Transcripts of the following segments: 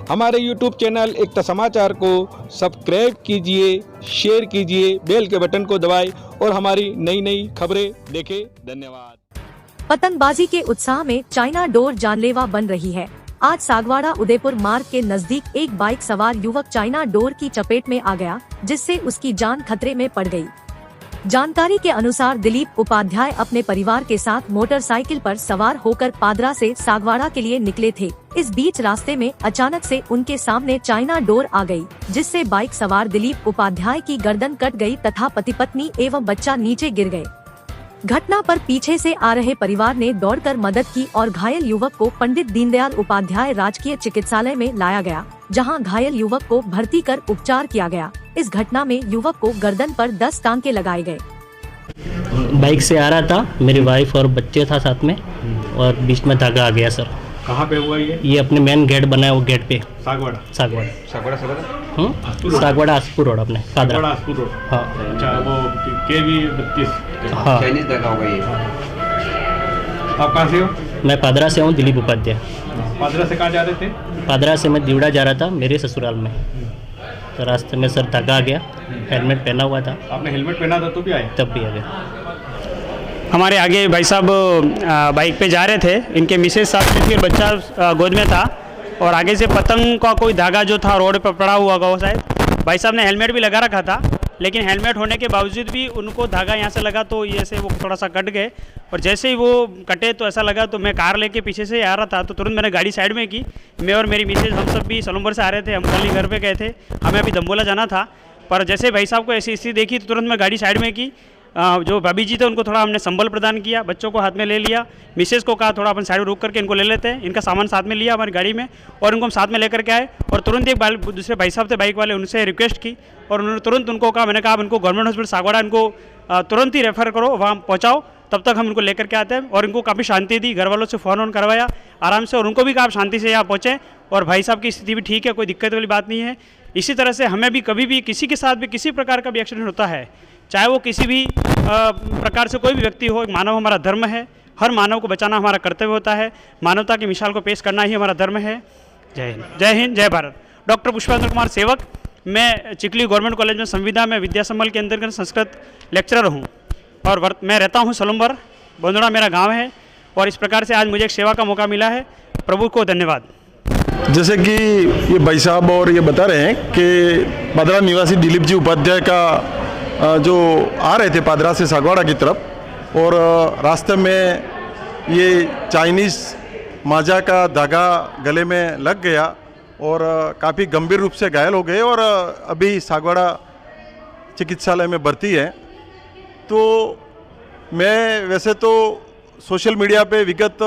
हमारे YouTube channel एकता समाचार को सब्सक्राइब कीजिए, शेयर कीजिए, बेल के बटन को दबाएं और हमारी नई नई खबरें देखें। धन्यवाद। पतंगबाजी के उत्साह में चाइना डोर जानलेवा बन रही है। आज सागवाड़ा उदयपुर मार्ग के नजदीक एक बाइक सवार युवक चाइना डोर की चपेट में आ गया, जिससे उसकी जान खतरे में पड़ गई। जानकारी के अनुसार दिलीप उपाध्याय अपने परिवार के साथ मोटरसाइकिल पर सवार होकर पादरा से सागवाड़ा के लिए निकले थे। इस बीच रास्ते में अचानक से उनके सामने चाइना डोर आ गई, जिससे बाइक सवार दिलीप उपाध्याय की गर्दन कट गई तथा पति पत्नी एवं बच्चा नीचे गिर गए। घटना पर पीछे से आ रहे परिवार ने दौड़कर मदद की और घायल युवक को पंडित दीनदयाल उपाध्याय राजकीय चिकित्सालय में लाया गया, जहां घायल युवक को भर्ती कर उपचार किया गया। इस घटना में युवक को गर्दन पर 10 टांके लगाए गए। बाइक से आ रहा था, मेरी वाइफ और बच्चे था साथ में, और बीच में धागा आ गया सर। कहाँ पे हुआ ये अपने मेन गेट बना है, वो गेट पे। सागवाड़ा सागवाड़ा आसपुर रोड, अपने सागवाड़ा आसपुर रोड। हाँ। अच्छा, वो KV 32। हाँ। चाइनीज धागा होगा ये। आप कहाँ से हो? मैं पादरा से हूँ, दिलीप उपाध्याय। पादरा से कहाँ जा रहे थे? पादरा से मैं दीवड़ा जा रहा था मेरे ससुराल में, तो रास्ते में सर धागा आ गया। हेलमेट पहना हुआ था। आपने हेलमेट पहना था तो भी आए? तब भी आ गया। हमारे आगे भाई साहब बाइक पे जा रहे थे, इनके मिसेज साहब थे, फिर बच्चा गोद में था, और आगे से पतंग का कोई धागा जो था रोड पर पड़ा हुआ था शायद। भाई साहब ने हेलमेट भी लगा रखा था, लेकिन हेलमेट होने के बावजूद भी उनको धागा यहाँ से लगा, तो ये से वो थोड़ा सा कट गए। और जैसे ही वो कटे तो ऐसा लगा, तो मैं कार लेके पीछे से आ रहा था, तो तुरंत मैंने गाड़ी साइड में की। मैं और मेरी मिसेज हम सब भी सलूम्बर से आ रहे थे, हम कल ही घर पे गए थे, हमें अभी दम्बोला जाना था। पर जैसे भाई साहब को ऐसी स्थिति देखी तो तुरंत मैं गाड़ी साइड में की। जो भाभी जी थे उनको थोड़ा हमने संबल प्रदान किया, बच्चों को हाथ में ले लिया, मिसेज को कहा थोड़ा अपन साइड में रुक करके इनको ले लेते हैं। इनका सामान साथ में लिया हमारी गाड़ी में, और इनको हम साथ में लेकर के आए। और तुरंत एक दूसरे भाई साहब थे बाइक वाले, उनसे रिक्वेस्ट की, और उन्होंने तुरंत उनको कहा, मैंने कहा इनको गवर्नमेंट हॉस्पिटल सागवाड़ा इनको तुरंत ही रेफर करो, वहाँ पहुँचाओ, तब तक हम इनको लेकर के आते हैं। और इनको काफ़ी शांति दी, घर वालों से फ़ोन ऑन करवाया आराम से, और उनको भी कहा आप शांति से यहाँ पहुँचें। और भाई साहब की स्थिति भी ठीक है, कोई दिक्कत वाली बात नहीं है। इसी तरह से हमें भी कभी भी किसी के साथ भी किसी प्रकार का भी एक्सीडेंट होता है, चाहे वो किसी भी प्रकार से कोई भी व्यक्ति हो, एक मानव हमारा धर्म है, हर मानव को बचाना हमारा कर्तव्य होता है, मानवता की मिसाल को पेश करना ही हमारा धर्म है। जय हिंद, जय हिंद, जय भारत। डॉक्टर पुष्पेंद्र कुमार सेवक, मैं चिखली गवर्नमेंट कॉलेज में संविदा में विद्या संबल के अंतर्गत संस्कृत लेक्चरर हूँ, और मैं रहता हूँ सलूम्बर, बंदोड़ा मेरा गाँव है। और इस प्रकार से आज मुझे एक सेवा का मौका मिला है, प्रभु को धन्यवाद। जैसे कि ये भाई साहब और ये बता रहे हैं कि पादरा निवासी दिलीप जी उपाध्याय का जो आ रहे थे पादरा से सागवाड़ा की तरफ, और रास्ते में ये चाइनीज़ माजा का धागा गले में लग गया और काफ़ी गंभीर रूप से घायल हो गए, और अभी सागवाड़ा चिकित्सालय में भर्ती है। तो मैं वैसे तो सोशल मीडिया पे विगत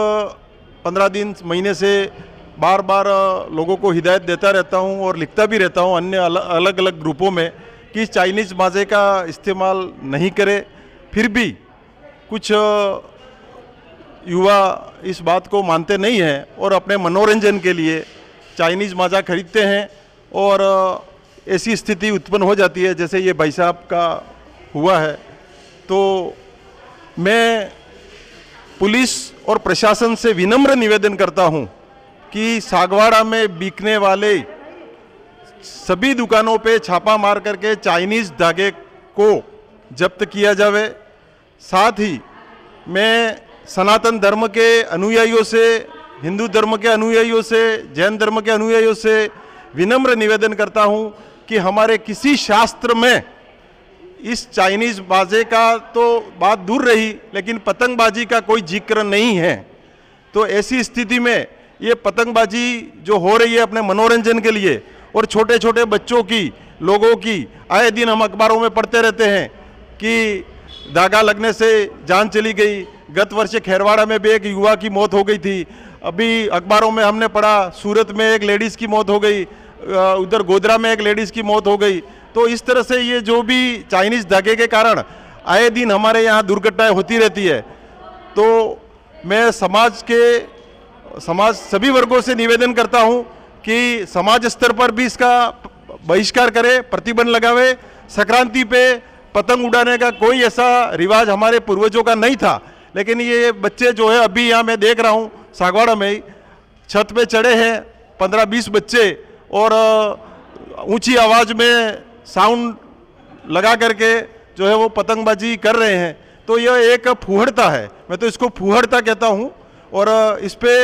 15 दिन महीने से बार बार लोगों को हिदायत देता रहता हूं और लिखता भी रहता हूं अन्य अलग अलग ग्रुपों में कि चाइनीज़ माजे का इस्तेमाल नहीं करें। फिर भी कुछ युवा इस बात को मानते नहीं हैं और अपने मनोरंजन के लिए चाइनीज़ माजा खरीदते हैं, और ऐसी स्थिति उत्पन्न हो जाती है जैसे ये भाई साहब का हुआ है। तो मैं पुलिस और प्रशासन से विनम्र निवेदन करता हूं कि सागवाड़ा में बिकने वाले सभी दुकानों पे छापा मार करके चाइनीज़ धागे को जब्त किया जावे। साथ ही मैं सनातन धर्म के अनुयायियों से, हिंदू धर्म के अनुयायियों से, जैन धर्म के अनुयायियों से विनम्र निवेदन करता हूं कि हमारे किसी शास्त्र में इस चाइनीज़ बाजे का तो बात दूर रही, लेकिन पतंगबाजी का कोई जिक्र नहीं है। तो ऐसी स्थिति में ये पतंगबाजी जो हो रही है अपने मनोरंजन के लिए, और छोटे छोटे बच्चों की, लोगों की, आए दिन हम अखबारों में पढ़ते रहते हैं कि धागा लगने से जान चली गई। गत वर्ष खैरवाड़ा में भी एक युवा की मौत हो गई थी। अभी अखबारों में हमने पढ़ा सूरत में एक लेडीज़ की मौत हो गई, उधर गोधरा में एक लेडीज़ की मौत हो गई। तो इस तरह से ये जो भी चाइनीज़ धागे के कारण आए दिन हमारे यहाँ दुर्घटनाएं होती रहती है। तो मैं समाज सभी वर्गों से निवेदन करता हूँ कि समाज स्तर पर भी इसका बहिष्कार करे, प्रतिबंध लगावे। संक्रांति पे पतंग उड़ाने का कोई ऐसा रिवाज हमारे पूर्वजों का नहीं था, लेकिन ये बच्चे जो है अभी यहाँ मैं देख रहा हूँ सागवाड़ा में ही छत पे चढ़े हैं 15-20 बच्चे, और ऊंची आवाज़ में साउंड लगा करके जो है वो पतंगबाजी कर रहे हैं, तो यह एक फूहड़ता है। मैं तो इसको फूहड़ता कहता हूँ और इस पे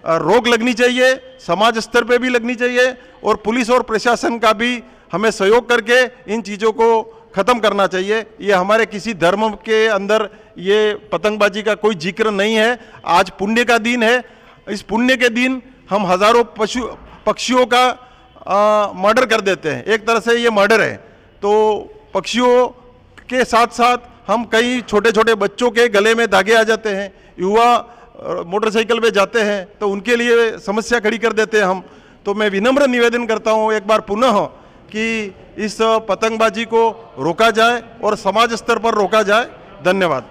रोक लगनी चाहिए, समाज स्तर पे भी लगनी चाहिए और पुलिस और प्रशासन का भी हमें सहयोग करके इन चीज़ों को ख़त्म करना चाहिए। ये हमारे किसी धर्म के अंदर ये पतंगबाजी का कोई जिक्र नहीं है। आज पुण्य का दिन है, इस पुण्य के दिन हम हज़ारों पक्षियों का मर्डर कर देते हैं। एक तरह से ये मर्डर है। तो पक्षियों के साथ साथ हम कई छोटे छोटे बच्चों के गले में धागे आ जाते हैं, युवा मोटरसाइकिल पे जाते हैं तो उनके लिए समस्या खड़ी कर देते हैं हम। तो मैं विनम्र निवेदन करता हूँ एक बार पुनः कि इस पतंगबाजी को रोका जाए और समाज स्तर पर रोका जाए। धन्यवाद।